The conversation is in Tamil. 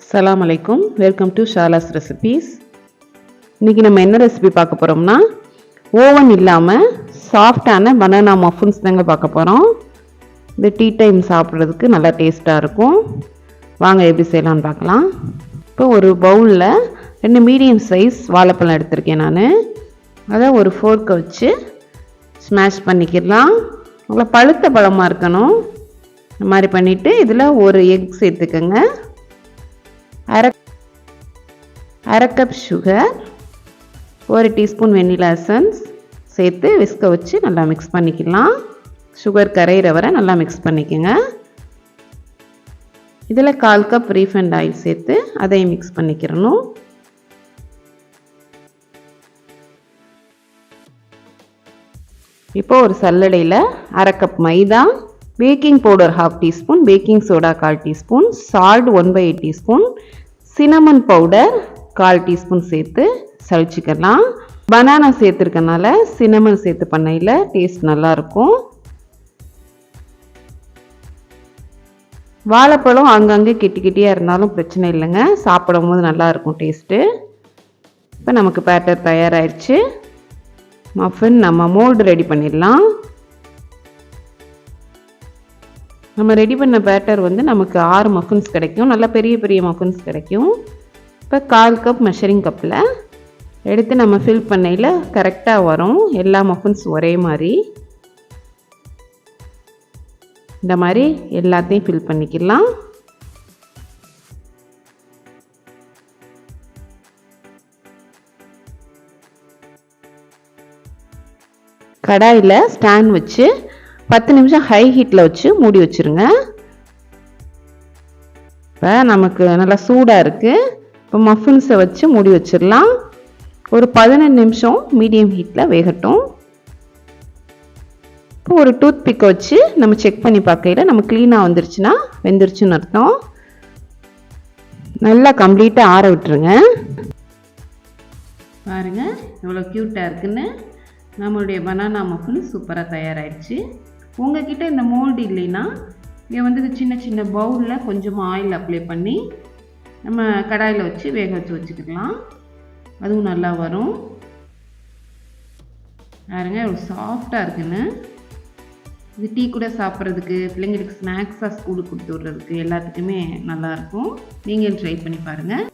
அஸ்ஸலாமு அலைக்கும். Welcome to Shala's recipes. இன்றைக்கி நம்ம என்ன ரெசிபி பார்க்க போகிறோம்னா, ஓவன் இல்லாமல் சாஃப்டான பனானா மஃபின்ஸ் தாங்க பார்க்க போகிறோம். இந்த டீ டைம் சாப்பிட்றதுக்கு நல்லா டேஸ்ட்டாக இருக்கும். வாங்க எப்படி செய்யலான்னு பார்க்கலாம். இப்போ ஒரு பவுலில் 2 மீடியம் சைஸ் வாழைப்பழம் எடுத்திருக்கேன் நான். அதை ஒரு ஃபோர்க்கை வச்சு ஸ்மாஷ் பண்ணிக்கலாம். நல்லா பழுத்த பழமாக இருக்கணும். இந்த மாதிரி பண்ணிவிட்டு இதில் ஒரு எக் சேர்த்துக்கோங்க. அரை cup sugar, 1 teaspoon vanilla essence சேர்த்து விஸ்க வச்சு நல்லா மிக்ஸ் பண்ணிக்கலாம். சுகர் கரையிற வரை நல்லா மிக்ஸ் பண்ணிக்கோங்க. இதில் 1/4 கப் ரீஃபைண்ட் ஆயில் சேர்த்து அதையும் மிக்ஸ் பண்ணிக்கிறணும். இப்போ ஒரு சல்லடையில் அரை cup maida, baking powder 1/2 teaspoon, baking soda 1/4 teaspoon, salt 1/8 teaspoon, cinnamon powder 1/4 teaspoon சேர்த்து சளிச்சிக்கலாம். பனானா சேர்த்துருக்கனால சினமன் சேர்த்து பண்ணையில் டேஸ்ட் நல்லாயிருக்கும். வாழைப்பழம் அங்கங்கே கிட்டியாக இருந்தாலும் பிரச்சனை இல்லைங்க, சாப்பிடும் போது நல்லாயிருக்கும் டேஸ்ட்டு. இப்போ நமக்கு பேட்டர் தயாராகிடுச்சு. மஃபின் நம்ம மோல்டு ரெடி பண்ணிடலாம். நம்ம ரெடி பண்ண பேட்டர் நமக்கு 6 மஃபின்ஸ் கிடைக்கும். நல்லா பெரிய பெரிய மஃபின்ஸ் கிடைக்கும். இப்போ 1/4 கப் மெஷரிங் கப்பில் எடுத்து நம்ம ஃபில் பண்ணையில் கரெக்டாக வரும். எல்லா மஃபின்ஸ் ஒரே மாதிரி இந்த மாதிரி எல்லாத்தையும் ஃபில் பண்ணிக்கலாம். கடாயில் ஸ்டாண்ட் வச்சு 10 நிமிஷம் ஹை ஹீட்டில் வச்சு மூடி வச்சுருங்க. இப்போ நமக்கு நல்லா சூடாக இருக்குது. இப்போ மஃபின்ஸை வச்சு மூடி வச்சிடலாம். ஒரு 15 நிமிஷம் மீடியம் ஹீட்டில் வேகட்டும். இப்போ ஒரு டூத் பிக்கை வச்சு நம்ம செக் பண்ணி பார்க்கையில் நம்ம க்ளீனாக வந்துருச்சுன்னா வெந்துருச்சுன்னு அர்த்தம். நல்லா கம்ப்ளீட்டாக ஆற விட்டுருங்க. பாருங்கள் எவ்வளோ க்யூட்டாக இருக்குன்னு. நம்மளுடைய பனானா மஃபின் சூப்பராக தயாராகிடுச்சு. உங்ககிட்ட இந்த மோல்டு இல்லைன்னா இங்கே சின்ன சின்ன பவுலில் கொஞ்சமாக ஆயில் அப்ளை பண்ணி நம்ம கடாயில் வச்சு வேக வச்சு வச்சுக்கலாம். அதுவும் நல்லா வரும். பாருங்க எவ்வளோ சாஃப்டாக இருக்குன்னு. இது டீ கூட சாப்பிட்றதுக்கு, பிள்ளைங்களுக்கு ஸ்நாக்ஸாக ஸ்கூலுக்கு கொடுத்து விட்றதுக்கு எல்லாத்துக்குமே நல்லாயிருக்கும். நீங்கள் ட்ரை பண்ணி பாருங்கள்.